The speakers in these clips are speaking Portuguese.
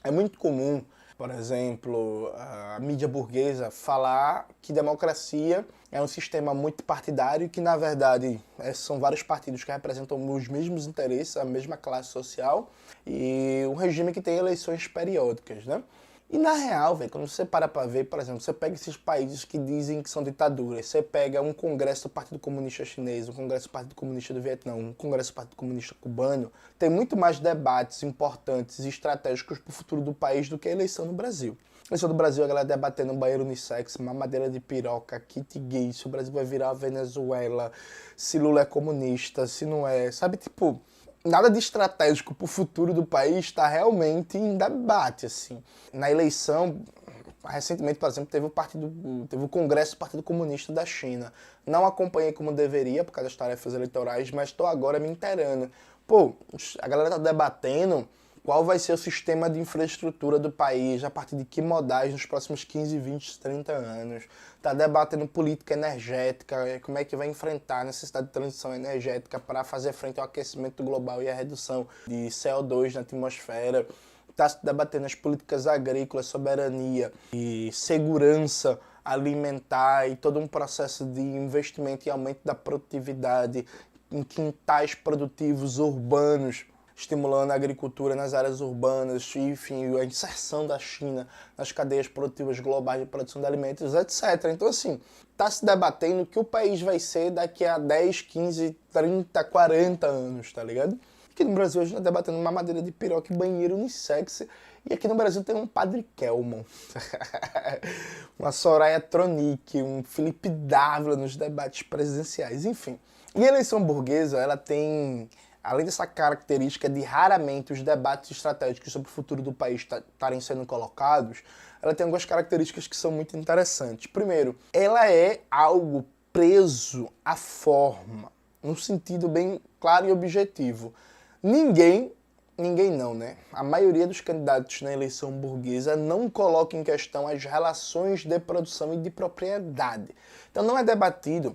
É muito comum, por exemplo, a mídia burguesa falar que democracia é um sistema multipartidário e que, na verdade, são vários partidos que representam os mesmos interesses, a mesma classe social e um regime que tem eleições periódicas, né? E na real, velho, quando você para pra ver, por exemplo, você pega esses países que dizem que são ditaduras, você pega um congresso do Partido Comunista Chinês, um congresso do Partido Comunista do Vietnã, um congresso do Partido Comunista Cubano, tem muito mais debates importantes e estratégicos pro futuro do país do que a eleição no Brasil. A eleição do Brasil, a galera debatendo banheiro unissex, mamadeira de piroca, kit gay, se o Brasil vai virar a Venezuela, se Lula é comunista, se não é, sabe, tipo... Nada de estratégico para o futuro do país está realmente em debate, assim. Na eleição, recentemente, por exemplo, teve o Congresso do Partido Comunista da China. Não acompanhei como deveria por causa das tarefas eleitorais, mas estou agora me inteirando. Pô, a galera tá debatendo qual vai ser o sistema de infraestrutura do país, a partir de que modais nos próximos 15, 20, 30 anos. Está debatendo política energética, como é que vai enfrentar a necessidade de transição energética para fazer frente ao aquecimento global e à redução de CO2 na atmosfera. Está se debatendo as políticas agrícolas, soberania e segurança alimentar e todo um processo de investimento e aumento da produtividade em quintais produtivos urbanos, estimulando a agricultura nas áreas urbanas, enfim, a inserção da China nas cadeias produtivas globais de produção de alimentos, etc. Então, assim, está se debatendo o que o país vai ser daqui a 10, 15, 30, 40 anos, tá ligado? Aqui no Brasil a gente está debatendo mamadeira de piroca e banheiro unissex, e aqui no Brasil tem um Padre Kelmon, uma Soraya Tronic, um Felipe Dávila nos debates presidenciais, enfim. E a eleição burguesa, ela tem... Além dessa característica de raramente os debates estratégicos sobre o futuro do país estarem sendo colocados, ela tem algumas características que são muito interessantes. Primeiro, ela é algo preso à forma, num sentido bem claro e objetivo. Ninguém não, né? A maioria dos candidatos na eleição burguesa não coloca em questão as relações de produção e de propriedade. Então não é debatido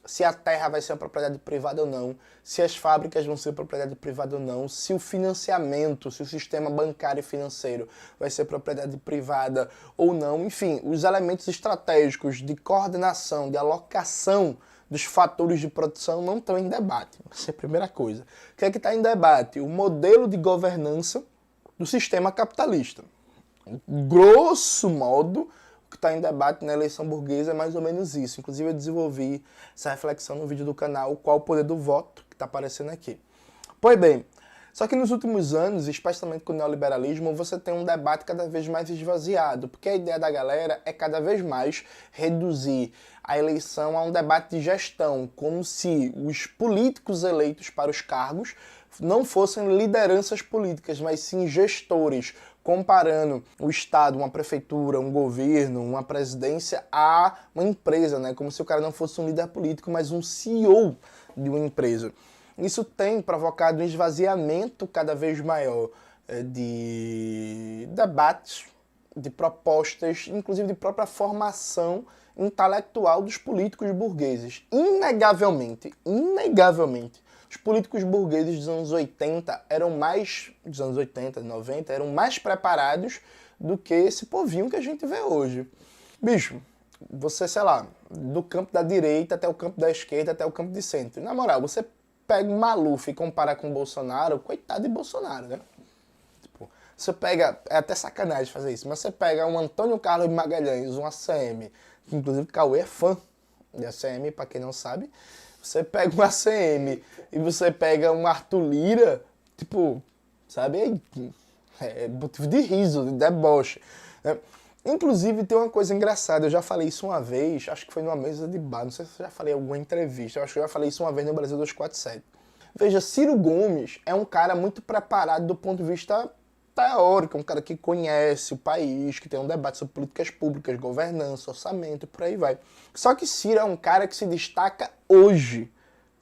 se a terra vai ser uma propriedade privada ou não, se as fábricas vão ser propriedade privada ou não, se o financiamento, se o sistema bancário e financeiro vai ser propriedade privada ou não. Enfim, os elementos estratégicos de coordenação, de alocação dos fatores de produção não estão em debate. Essa é a primeira coisa. O que é que está em debate? O modelo de governança do sistema capitalista. Grosso modo, o que está em debate na eleição burguesa é mais ou menos isso. Inclusive eu desenvolvi essa reflexão no vídeo do canal Qual o Poder do Voto, que está aparecendo aqui. Pois bem, só que nos últimos anos, especialmente com o neoliberalismo, você tem um debate cada vez mais esvaziado, porque a ideia da galera é cada vez mais reduzir a eleição a um debate de gestão, como se os políticos eleitos para os cargos não fossem lideranças políticas, mas sim gestores, comparando o Estado, uma prefeitura, um governo, uma presidência a uma empresa, né? Como se o cara não fosse um líder político, mas um CEO de uma empresa. Isso tem provocado um esvaziamento cada vez maior de debates, de propostas, inclusive de própria formação intelectual dos políticos burgueses. Inegavelmente, os políticos burgueses dos anos 80 eram mais, dos anos 80, 90, eram mais preparados do que esse povinho que a gente vê hoje. Bicho, você, sei lá, do campo da direita até o campo da esquerda, até o campo de centro. Na moral, você pega o Maluf e compara com o Bolsonaro, coitado de Bolsonaro, né? Tipo, você pega, é até sacanagem fazer isso, mas você pega um Antônio Carlos Magalhães, um ACM, que inclusive o Cauê é fã de ACM, pra quem não sabe. Você pega um ACM e você pega um Arthur Lira, tipo, sabe? É motivo de riso, de deboche, né? Inclusive, tem uma coisa engraçada, eu já falei isso uma vez, acho que foi numa mesa de bar, não sei se eu já falei em alguma entrevista, eu acho que eu já falei isso uma vez no Brasil 247. Veja, Ciro Gomes é um cara muito preparado do ponto de vista teórico, um cara que conhece o país, que tem um debate sobre políticas públicas, governança, orçamento, por aí vai. Só que Ciro é um cara que se destaca hoje.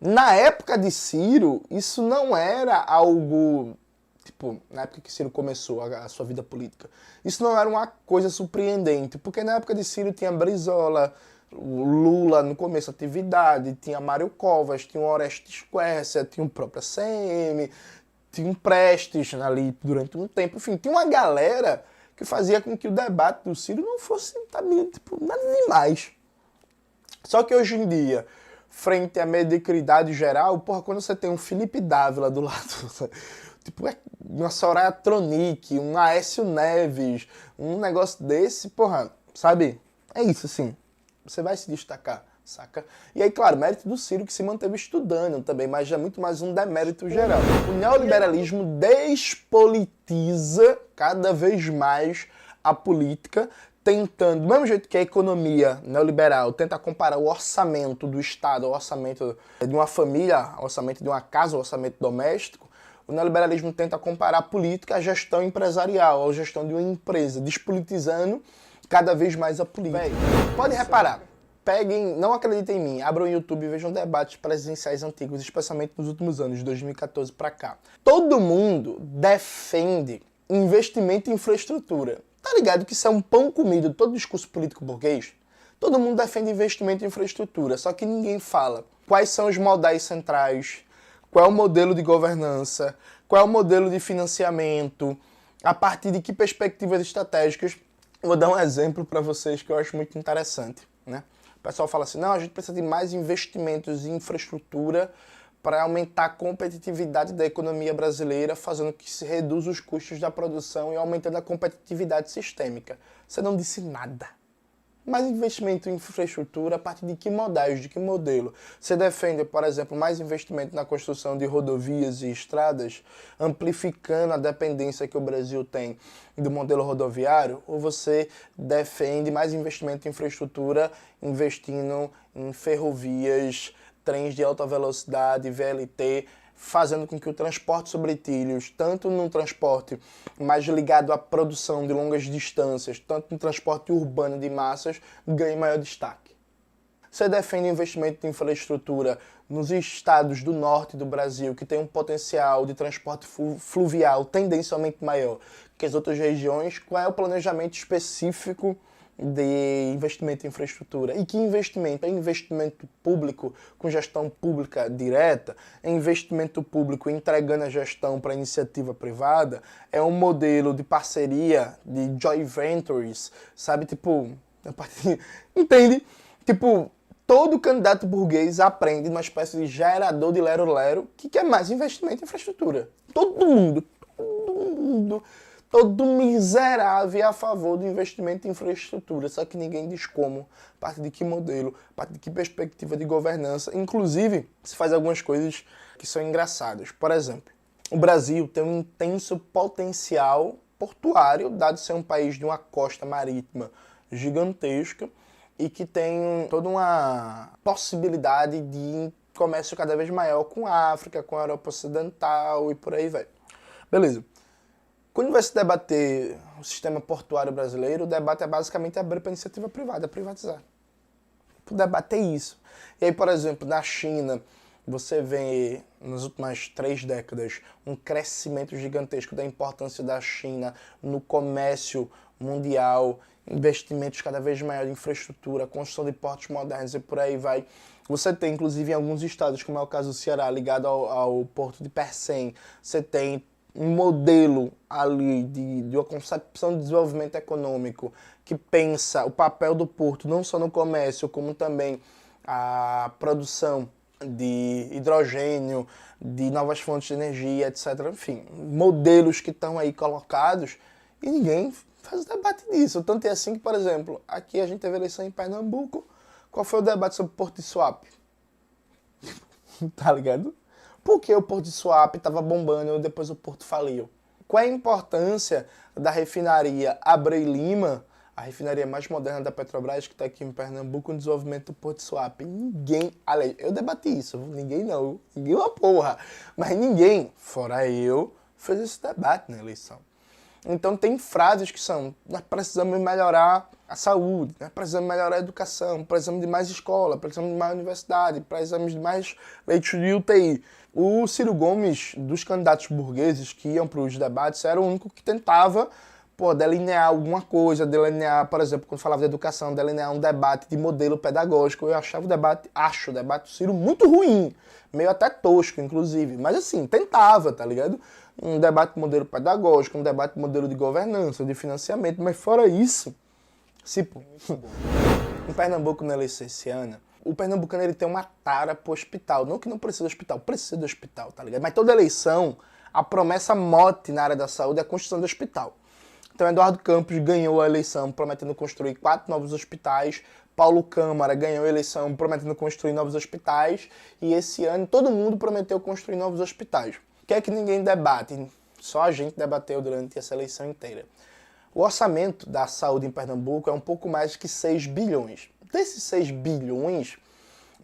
Na época de Ciro, isso não era algo... Tipo, na época que Ciro começou a sua vida política, isso não era uma coisa surpreendente, porque na época de Ciro tinha Brizola, o Lula no começo da atividade, tinha Mário Covas, tinha o Orestes Quercia, tinha o próprio ACM, tinha um Prestes ali durante um tempo. Enfim, tinha uma galera que fazia com que o debate do Ciro não fosse, tipo, nada demais. Só que hoje em dia, frente à mediocridade geral, porra, quando você tem um Felipe Dávila do lado, tipo, uma Soraya Tronic, um Aécio Neves, um negócio desse, porra, sabe? É isso, assim. Você vai se destacar, saca? E aí, claro, mérito do Ciro que se manteve estudando também, mas já é muito mais um demérito geral. O neoliberalismo despolitiza cada vez mais a política, tentando, do mesmo jeito que a economia neoliberal tenta comparar o orçamento do Estado ao orçamento de uma família, ao orçamento de uma casa, ao orçamento doméstico, o neoliberalismo tenta comparar a política à gestão empresarial, à gestão de uma empresa, despolitizando cada vez mais a política. Pode reparar, peguem, não acreditem em mim, abram o YouTube e vejam debates presidenciais antigos, especialmente nos últimos anos, de 2014 para cá. Todo mundo defende investimento em infraestrutura. Tá ligado que isso é um pão comido de todo discurso político burguês? Todo mundo defende investimento em infraestrutura, só que ninguém fala quais são os modais centrais, qual é o modelo de governança, qual é o modelo de financiamento, a partir de que perspectivas estratégicas. Vou dar um exemplo para vocês que eu acho muito interessante, né? O pessoal fala assim, não, a gente precisa de mais investimentos em infraestrutura para aumentar a competitividade da economia brasileira, fazendo que se reduza os custos da produção e aumentando a competitividade sistêmica. Você não disse nada. Mais investimento em infraestrutura a partir de que modais, de que modelo? Você defende, por exemplo, mais investimento na construção de rodovias e estradas, amplificando a dependência que o Brasil tem do modelo rodoviário? Ou você defende mais investimento em infraestrutura, investindo em ferrovias, trens de alta velocidade, VLT, fazendo com que o transporte sobre trilhos, tanto no transporte mais ligado à produção de longas distâncias, tanto no transporte urbano de massas, ganhe maior destaque. Você defende investimento em infraestrutura nos estados do norte do Brasil, que tem um potencial de transporte fluvial tendencialmente maior que as outras regiões. Qual é o planejamento específico de investimento em infraestrutura? E que investimento? É investimento público com gestão pública direta? É investimento público entregando a gestão para a iniciativa privada? É um modelo de parceria, de joint ventures, sabe? Tipo, entende? Tipo, todo candidato burguês aprende uma espécie de gerador de lero-lero que quer mais investimento em infraestrutura. Todo mundo. Todo miserável é a favor do investimento em infraestrutura, só que ninguém diz como, a partir de que modelo, a partir de que perspectiva de governança. Inclusive, se faz algumas coisas que são engraçadas. Por exemplo, o Brasil tem um intenso potencial portuário, dado ser um país de uma costa marítima gigantesca e que tem toda uma possibilidade de comércio cada vez maior com a África, com a Europa Ocidental e por aí vai. Beleza. Quando vai se debater o sistema portuário brasileiro, o debate é basicamente abrir para a iniciativa privada, privatizar. O debate é isso. E aí, por exemplo, na China, você vê, nas últimas 3 décadas, um crescimento gigantesco da importância da China no comércio mundial, investimentos cada vez maiores em infraestrutura, construção de portos modernos e por aí vai. Você tem, inclusive, em alguns estados, como é o caso do Ceará, ligado ao porto de Pecém, você tem um modelo ali de uma concepção de desenvolvimento econômico que pensa o papel do porto não só no comércio, como também a produção de hidrogênio, de novas fontes de energia, etc. Enfim, modelos que estão aí colocados e ninguém faz debate disso. Tanto é assim que, por exemplo, aqui a gente teve eleição em Pernambuco. Qual foi o debate sobre Porto de Suape? Tá ligado? Porque o Porto de Suape estava bombando e depois o Porto faliu. Qual é a importância da refinaria Abreu e Lima, a refinaria mais moderna da Petrobras, que está aqui em Pernambuco, no desenvolvimento do Porto de Suape? Ninguém, aliás, eu debati isso, ninguém não, ninguém uma porra, mas ninguém, fora eu, fez esse debate na eleição. Então tem frases que são, nós precisamos melhorar a saúde, nós precisamos melhorar a educação, precisamos de mais escola, precisamos de mais universidade, precisamos de mais leitos de UTI. O Ciro Gomes, dos candidatos burgueses que iam para os debates, era o único que tentava delinear alguma coisa, delinear, por exemplo, quando falava de educação, delinear um debate de modelo pedagógico. Eu achava acho o debate do Ciro muito ruim, meio até tosco, inclusive. Mas assim, tentava, tá ligado? um debate de modelo pedagógico, um debate de modelo de governança, de financiamento, mas fora isso, tipo, em Pernambuco na eleição esse ano, o pernambucano ele tem uma tara pro hospital. Não que não precisa do hospital, precisa do hospital, tá ligado? Mas toda eleição, a promessa mote na área da saúde é a construção do hospital. Então, Eduardo Campos ganhou a eleição prometendo construir 4 novos hospitais. Paulo Câmara ganhou a eleição prometendo construir novos hospitais. E esse ano, todo mundo prometeu construir novos hospitais. O que é que ninguém debate? Só a gente debateu durante essa eleição inteira. O orçamento da saúde em Pernambuco é um pouco mais que 6 bilhões. Desses 6 bilhões,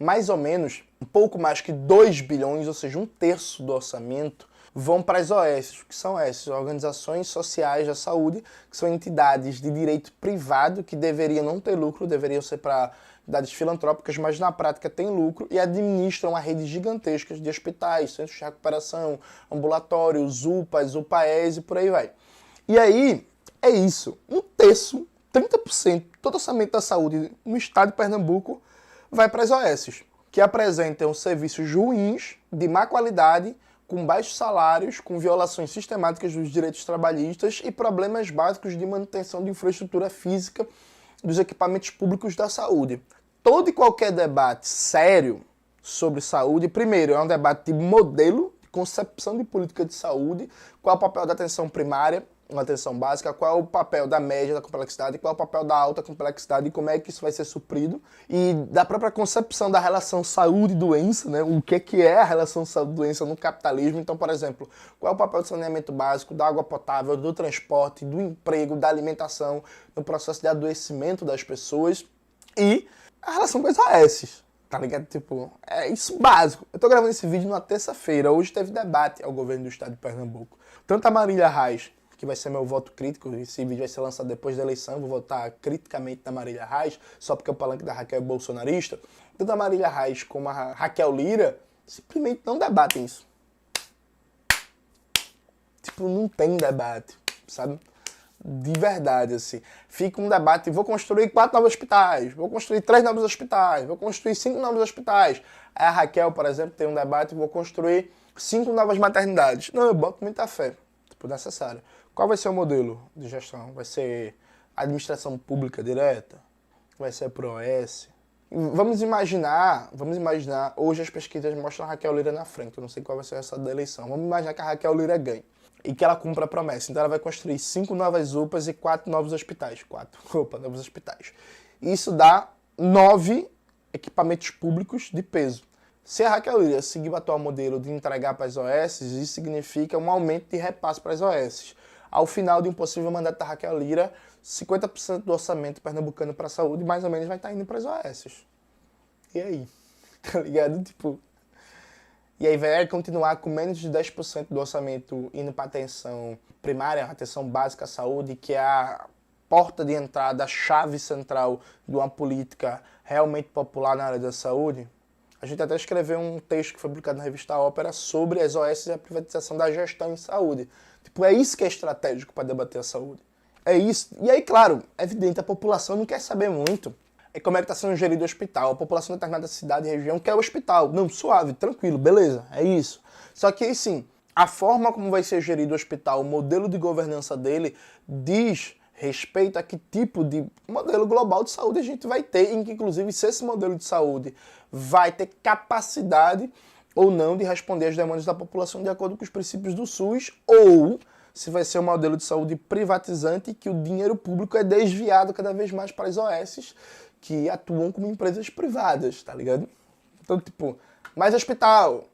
mais ou menos, um pouco mais que 2 bilhões, ou seja, um terço do orçamento, vão para as OS. O que são essas? Organizações Sociais da Saúde, que são entidades de direito privado que deveriam não ter lucro, deveriam ser para entidades filantrópicas, mas na prática têm lucro e administram uma rede gigantesca de hospitais, centros de recuperação, ambulatórios, UPAs, UPAES e por aí vai. E aí, é isso. Um terço, 30%, todo o orçamento da saúde no estado de Pernambuco vai para as OS, que apresentam serviços ruins, de má qualidade, com baixos salários, com violações sistemáticas dos direitos trabalhistas e problemas básicos de manutenção de infraestrutura física dos equipamentos públicos da saúde. Todo e qualquer debate sério sobre saúde, primeiro, é um debate de modelo, de concepção de política de saúde, qual é o papel da atenção primária, uma atenção básica, qual é o papel da média da complexidade, qual é o papel da alta complexidade e como é que isso vai ser suprido, e da própria concepção da relação saúde-doença, né? O que é a relação saúde-doença no capitalismo. Então, por exemplo, qual é o papel do saneamento básico, da água potável, do transporte, do emprego, da alimentação, no processo de adoecimento das pessoas, e a relação com as OS, tá ligado? Tipo, é isso básico. Eu tô gravando esse vídeo numa terça-feira, hoje teve debate ao governo do estado de Pernambuco. Tanto a Marília Reis, que vai ser meu voto crítico, esse vídeo vai ser lançado depois da eleição, vou votar criticamente na Marília Reis, só porque o palanque da Raquel é bolsonarista. Tanto a Marília Reis como a Raquel Lira simplesmente não debatem isso. Tipo, não tem debate, sabe? De verdade, assim. Fica um debate, vou construir 4 novos hospitais, vou construir 3 novos hospitais, vou construir 5 novos hospitais. Aí a Raquel, por exemplo, tem um debate, vou construir 5 novas maternidades. Não, eu boto muita fé, tipo, necessário. Qual vai ser o modelo de gestão? Vai ser administração pública direta? Vai ser pro OS? Vamos imaginar, hoje as pesquisas mostram a Raquel Lira na frente, eu não sei qual vai ser essa da eleição. Vamos imaginar que a Raquel Lira ganhe e que ela cumpra a promessa. Então ela vai construir 5 novas UPAs e 4 novos hospitais. 4 novos hospitais. Isso dá 9 equipamentos públicos de peso. Se a Raquel Lira seguir o atual modelo de entregar para as OS, isso significa um aumento de repasse para as OS. Ao final de um possível mandato da Raquel Lira, 50% do orçamento pernambucano para a saúde mais ou menos vai estar indo para as OS. E aí? Tá ligado? Tipo... E aí vai continuar com menos de 10% do orçamento indo para atenção primária, atenção básica à saúde, que é a porta de entrada, a chave central de uma política realmente popular na área da saúde. A gente até escreveu um texto que foi publicado na revista Ópera sobre as OS e a privatização da gestão em saúde. Tipo, é isso que é estratégico para debater a saúde. É isso. E aí, claro, é evidente, a população não quer saber muito como é que está sendo gerido o hospital. A população de determinada cidade e região quer o hospital. Não, suave, tranquilo, beleza, é isso. Só que, assim, a forma como vai ser gerido o hospital, o modelo de governança dele, diz respeito a que tipo de modelo global de saúde a gente vai ter, em que, inclusive, se esse modelo de saúde vai ter capacidade ou não de responder às demandas da população de acordo com os princípios do SUS, ou se vai ser um modelo de saúde privatizante que o dinheiro público é desviado cada vez mais para as OS que atuam como empresas privadas, tá ligado? Então, tipo, mais hospital,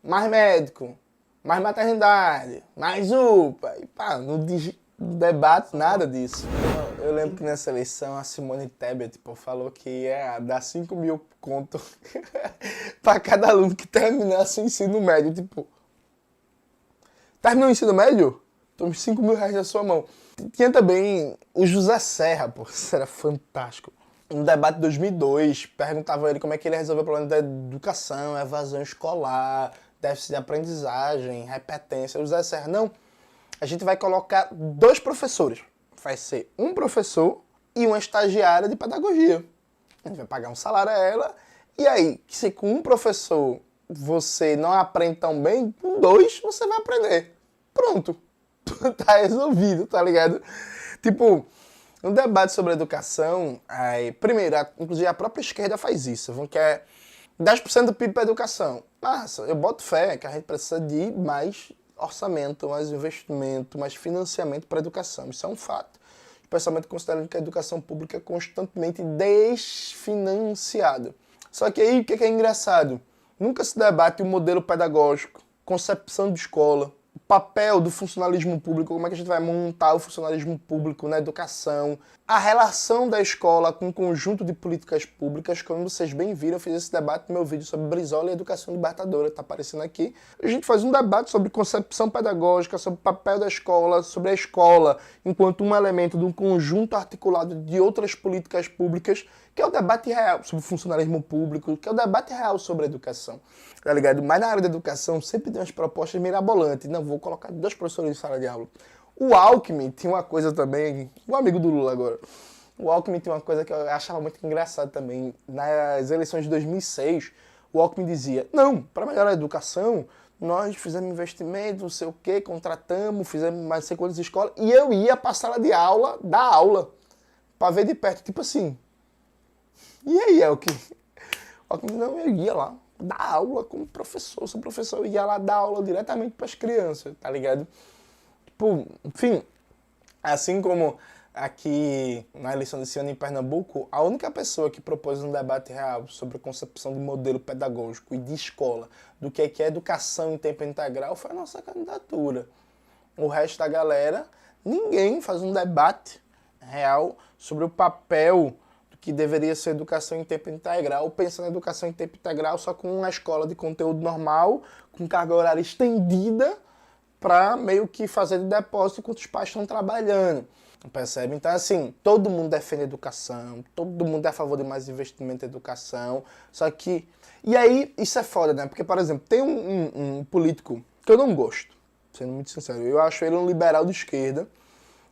mais médico, mais maternidade, mais UPA, e pá, não debate nada disso. Eu lembro que nessa eleição a Simone Tebet, tipo, falou que ia dar 5 mil conto para cada aluno que terminasse o ensino médio, tipo... Terminou o ensino médio? Tome 5 mil reais na sua mão. Tinha também o José Serra, pô, isso era fantástico. No debate de 2002, perguntavam a ele como é que ele resolveu o problema da educação, evasão escolar, déficit de aprendizagem, repetência. O José Serra, não, a gente vai colocar 2 professores. Vai ser um professor e uma estagiária de pedagogia. A gente vai pagar um salário a ela. E aí, se com um professor você não aprende tão bem, com 2 você vai aprender. pronto. Tá resolvido, tá ligado? Tipo, um debate sobre educação, aí, primeiro, inclusive a própria esquerda faz isso. Vão quer 10% do PIB para educação. Massa, eu boto fé que a gente precisa de mais orçamento, mais investimento, mais financiamento para a educação. Isso é um fato. Especialmente considerando que a educação pública é constantemente desfinanciada. Só que aí, o que é engraçado? Nunca se debate o modelo pedagógico, concepção de escola, o papel do funcionalismo público, como é que a gente vai montar o funcionalismo público na educação, a relação da escola com o conjunto de políticas públicas. Como vocês bem viram, eu fiz esse debate no meu vídeo sobre Brizola e educação libertadora, tá aparecendo aqui. A gente faz um debate sobre concepção pedagógica, sobre o papel da escola, sobre a escola enquanto um elemento de um conjunto articulado de outras políticas públicas, que é o debate real sobre o funcionalismo público, que é o debate real sobre a educação, tá ligado? Mas na área da educação sempre tem umas propostas mirabolantes. Não, vou colocar 2 professores em sala de aula. O Alckmin tinha uma coisa também, o amigo do Lula agora, o Alckmin tinha uma coisa que eu achava muito engraçada também. Nas eleições de 2006, o Alckmin dizia, não, para melhorar a educação, nós fizemos investimento, não sei o quê, contratamos, fizemos mais não sei quantas escolas, e eu ia para a sala de aula, dar aula, para ver de perto, tipo assim. E aí, Alckmin? O Alckmin, não, eu ia lá, dar aula como professor, sou professor, eu ia lá dar aula diretamente para as crianças, tá ligado? Tipo, enfim, assim como aqui na eleição desse ano em Pernambuco, a única pessoa que propôs um debate real sobre a concepção de modelo pedagógico e de escola, do que é educação em tempo integral, foi a nossa candidatura. O resto da galera, ninguém faz um debate real sobre o papel do que deveria ser educação em tempo integral, pensando em educação em tempo integral só com uma escola de conteúdo normal, com carga horária estendida, para meio que fazer de depósito enquanto os pais estão trabalhando. Percebe? Então, assim, todo mundo defende educação, todo mundo é a favor de mais investimento em educação, só que... E aí, isso é foda, né? Porque, por exemplo, tem um político que eu não gosto, sendo muito sincero. Eu acho ele um liberal de esquerda,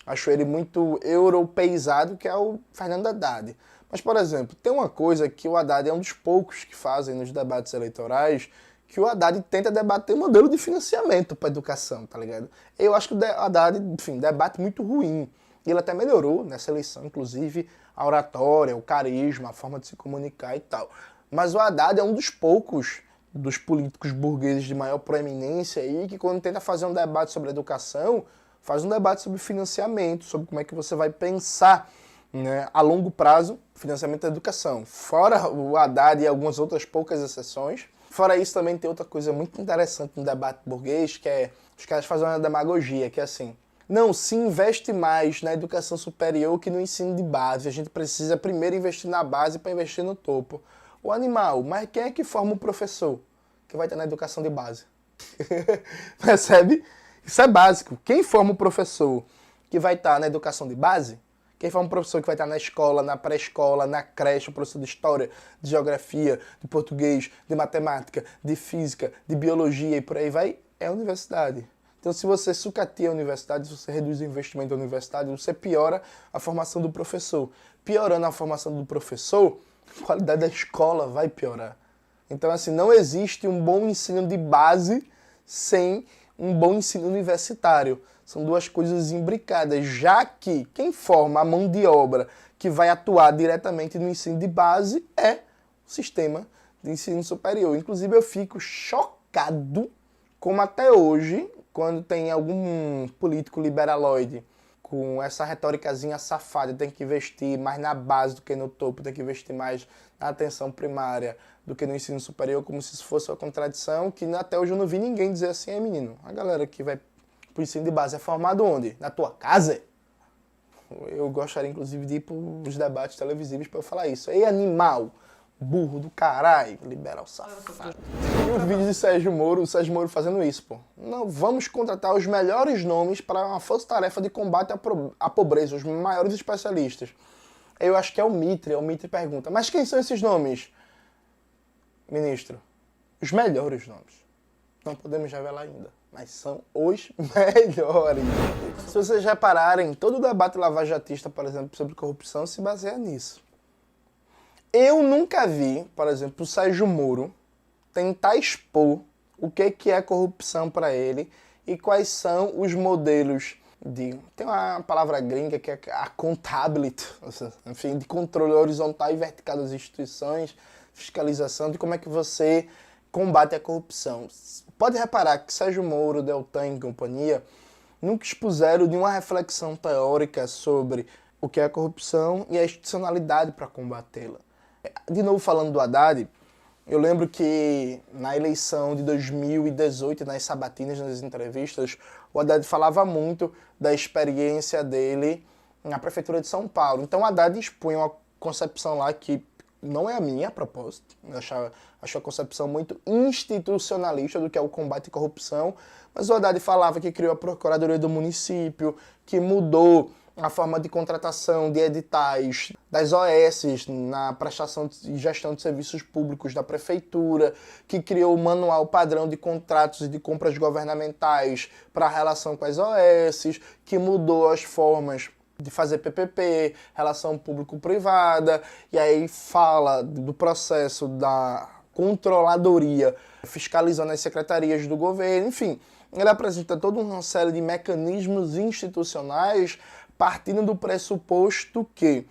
acho ele muito europeizado, que é o Fernando Haddad. Mas, por exemplo, tem uma coisa que o Haddad é um dos poucos que fazem nos debates eleitorais, que o Haddad tenta debater o modelo de financiamento para a educação, tá ligado? Eu acho que o Haddad, enfim, debate muito ruim. E ele até melhorou nessa eleição, inclusive a oratória, o carisma, a forma de se comunicar e tal. Mas o Haddad é um dos poucos dos políticos burgueses de maior proeminência aí que quando tenta fazer um debate sobre educação, faz um debate sobre financiamento, sobre como é que você vai pensar, né, a longo prazo, financiamento da educação. Fora o Haddad e algumas outras poucas exceções. Fora isso, também tem outra coisa muito interessante no debate burguês, que é os caras fazem uma demagogia, que é assim, não, se investe mais na educação superior que no ensino de base. A gente precisa primeiro investir na base para investir no topo. O animal, mas quem é que forma o professor que vai estar na educação de base? Percebe? Isso é básico. Quem forma o professor que vai estar na educação de base? Quem forma o professor que vai estar na escola, na pré-escola, na creche, o professor de história, de geografia, de português, de matemática, de física, de biologia e por aí vai, é a universidade. Então, se você sucateia a universidade, se você reduz o investimento da universidade, você piora a formação do professor. Piorando a formação do professor, a qualidade da escola vai piorar. Então, assim, não existe um bom ensino de base sem um bom ensino universitário. São duas coisas imbricadas, já que quem forma a mão de obra que vai atuar diretamente no ensino de base é o sistema de ensino superior. Inclusive, eu fico chocado como até hoje, quando tem algum político liberaloide com essa retóricazinha safada, tem que investir mais na base do que no topo, tem que investir mais na atenção primária do que no ensino superior, como se isso fosse uma contradição, que até hoje eu não vi ninguém dizer assim, menino, a galera que vai pro ensino de base é formado onde? Na tua casa? Eu gostaria, inclusive, de ir pros debates televisivos para eu falar isso. Ei, animal! Burro do caralho, liberal safado. E os vídeos de Sérgio Moro, o Sérgio Moro fazendo isso, pô. Não, vamos contratar os melhores nomes para uma força-tarefa de combate à pobreza, os maiores especialistas. Eu acho que é o Mitre pergunta, mas quem são esses nomes? Ministro, os melhores nomes. Não podemos revelar ainda, mas são os melhores. Se vocês repararem, todo o debate lavajatista, por exemplo, sobre corrupção se baseia nisso. Eu nunca vi, por exemplo, o Sérgio Moro tentar expor o que é corrupção para ele e quais são os modelos tem uma palavra gringa que é accountability, enfim, de controle horizontal e vertical das instituições, fiscalização, de como é que você combate a corrupção. Pode reparar que Sérgio Moro, Deltan e companhia nunca expuseram nenhuma reflexão teórica sobre o que é a corrupção e a institucionalidade para combatê-la. De novo, falando do Haddad, eu lembro que na eleição de 2018, nas sabatinas, nas entrevistas, o Haddad falava muito da experiência dele na Prefeitura de São Paulo. Então o Haddad expunha uma concepção lá que não é a minha, a propósito. Eu acho a concepção muito institucionalista do que é o combate à corrupção. Mas o Haddad falava que criou a Procuradoria do Município, que mudou a forma de contratação de editais das OS na prestação e gestão de serviços públicos da prefeitura, que criou o manual padrão de contratos e de compras governamentais para a relação com as OS, que mudou as formas de fazer PPP, relação público-privada, e aí fala do processo da controladoria fiscalizando as secretarias do governo, enfim. Ele apresenta toda uma série de mecanismos institucionais partindo do pressuposto que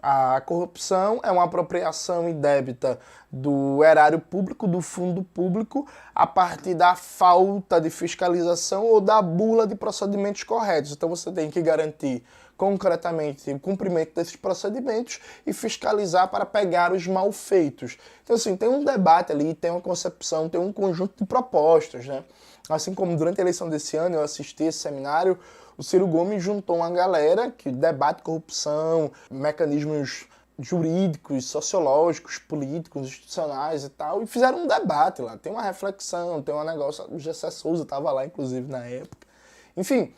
a corrupção é uma apropriação indébita do erário público, do fundo público, a partir da falta de fiscalização ou da bula de procedimentos corretos. Então você tem que garantir concretamente o cumprimento desses procedimentos e fiscalizar para pegar os mal feitos. Então assim, tem um debate ali, tem uma concepção, tem um conjunto de propostas, né? Assim como durante a eleição desse ano eu assisti esse seminário, o Ciro Gomes juntou uma galera que debate corrupção, mecanismos jurídicos, sociológicos, políticos, institucionais e tal, e fizeram um debate lá. Tem uma reflexão, tem um negócio. O Gessé Souza estava lá, inclusive, na época. Enfim,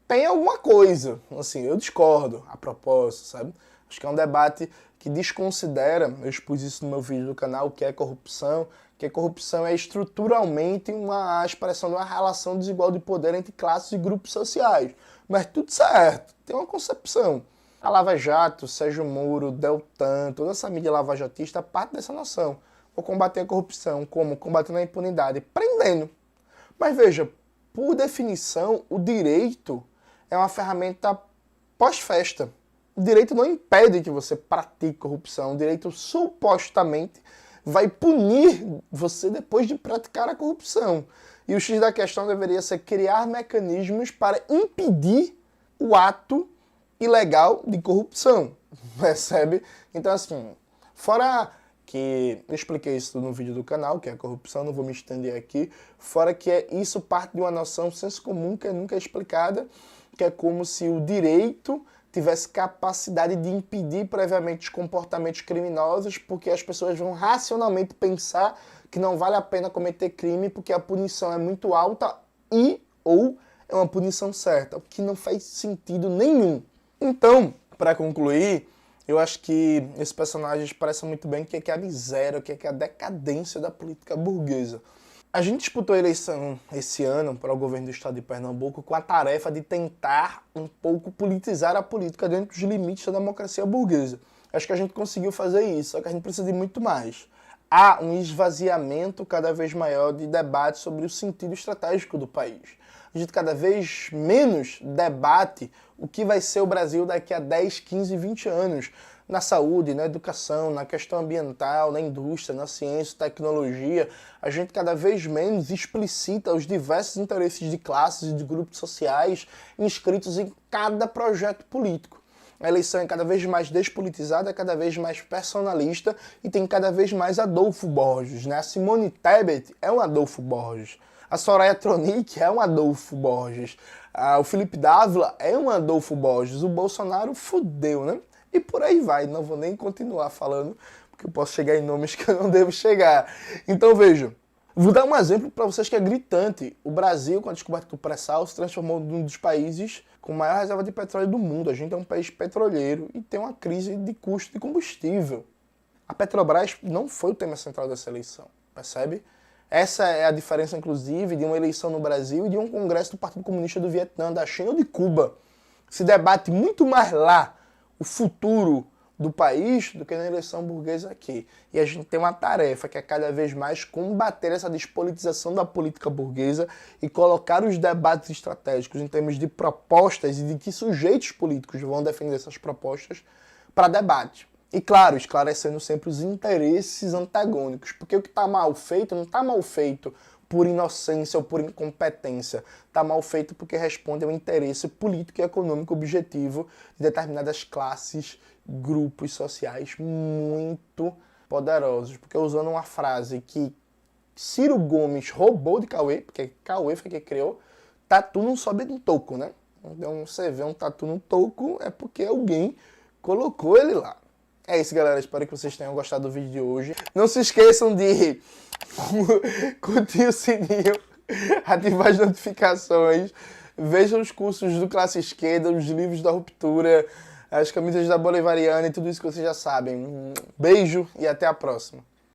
tem alguma coisa. Assim, eu discordo a propósito, sabe? Acho que é um debate que desconsidera, eu expus isso no meu vídeo do canal, o que é corrupção, que a corrupção é estruturalmente a expressão de uma relação desigual de poder entre classes e grupos sociais. Mas tudo certo, tem uma concepção. A Lava Jato, Sérgio Moro, Deltan, toda essa mídia lavajatista parte dessa noção. Vou combater a corrupção, como? Combatendo a impunidade, prendendo. Mas veja, por definição, o direito é uma ferramenta pós-festa. O direito não impede que você pratique corrupção, o direito supostamente vai punir você depois de praticar a corrupção. E o X da questão deveria ser criar mecanismos para impedir o ato ilegal de corrupção, percebe? Então assim, fora que eu expliquei isso no vídeo do canal, que é a corrupção, não vou me estender aqui, fora que isso parte de uma noção senso comum que nunca é explicada, que é como se o direito tivesse capacidade de impedir previamente os comportamentos criminosos, porque as pessoas vão racionalmente pensar que não vale a pena cometer crime porque a punição é muito alta ou é uma punição certa, o que não faz sentido nenhum. Então, para concluir, eu acho que esses personagens parecem muito bem o que é a miséria, o que é a decadência da política burguesa. A gente disputou a eleição esse ano para o governo do estado de Pernambuco com a tarefa de tentar um pouco politizar a política dentro dos limites da democracia burguesa. Acho que a gente conseguiu fazer isso, só que a gente precisa de muito mais. Há um esvaziamento cada vez maior de debate sobre o sentido estratégico do país. A gente cada vez menos debate o que vai ser o Brasil daqui a 10, 15, 20 anos. Na saúde, na educação, na questão ambiental, na indústria, na ciência, tecnologia, a gente cada vez menos explicita os diversos interesses de classes e de grupos sociais inscritos em cada projeto político. A eleição é cada vez mais despolitizada, cada vez mais personalista e tem cada vez mais Adolfo Borges, né? A Simone Tebet é um Adolfo Borges. A Soraya Tronic é um Adolfo Borges. O Felipe Dávila é um Adolfo Borges. O Bolsonaro fudeu, né? E por aí vai, não vou nem continuar falando, porque eu posso chegar em nomes que eu não devo chegar. Então veja, vou dar um exemplo para vocês que é gritante. O Brasil, com a descoberta do pré-sal, se transformou num dos países com maior reserva de petróleo do mundo. A gente é um país petroleiro e tem uma crise de custo de combustível. A Petrobras não foi o tema central dessa eleição, percebe? Essa é a diferença, inclusive, de uma eleição no Brasil e de um congresso do Partido Comunista do Vietnã, da China ou de Cuba. Se debate muito mais lá o futuro do país do que na eleição burguesa aqui. E a gente tem uma tarefa que é cada vez mais combater essa despolitização da política burguesa e colocar os debates estratégicos em termos de propostas e de que sujeitos políticos vão defender essas propostas para debate. E claro, esclarecendo sempre os interesses antagônicos, porque o que está mal feito não está mal feito por inocência ou por incompetência. Está mal feito porque responde ao interesse político e econômico objetivo de determinadas classes, grupos sociais muito poderosos. Porque usando uma frase que Ciro Gomes roubou de Cauê, porque Cauê foi quem criou, tatu não sobe no toco, né? Então você vê um tatu no toco é porque alguém colocou ele lá. É isso, galera. Espero que vocês tenham gostado do vídeo de hoje. Não se esqueçam de curtir o sininho, ativar as notificações, vejam os cursos do Classe Esquerda, os livros da Ruptura, as camisas da Bolivariana e tudo isso que vocês já sabem. Um beijo e até a próxima.